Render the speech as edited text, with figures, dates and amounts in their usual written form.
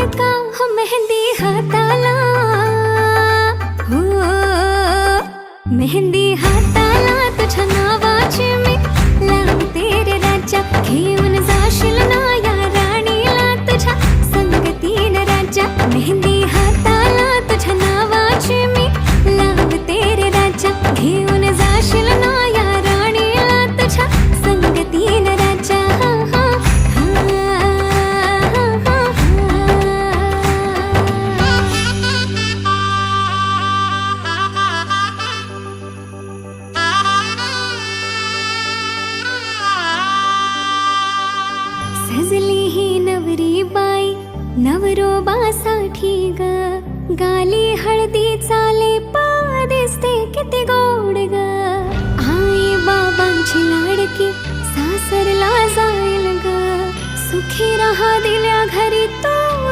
का हो मेहंदी हाताला, हो मेहंदी हाताला तुझ्या नावाची मी लावते रे राजा. घेऊन जाशील ना या राणीला तुझ्या संगतीन राजा. मेहंदी हाताला तुझ्या नावाची मी लावते रे राजा. घेऊन जाशील ना या राणीला तुझ्या संगतीन राजा. सजली ही नवरी बाई नवरोबासाठी ग. गाली हळदी चाले पा दिसते किती गोड ग. आई बाबांची लाडकी सासरला जाईल ग. सुखी राहा दिल्या घरी तो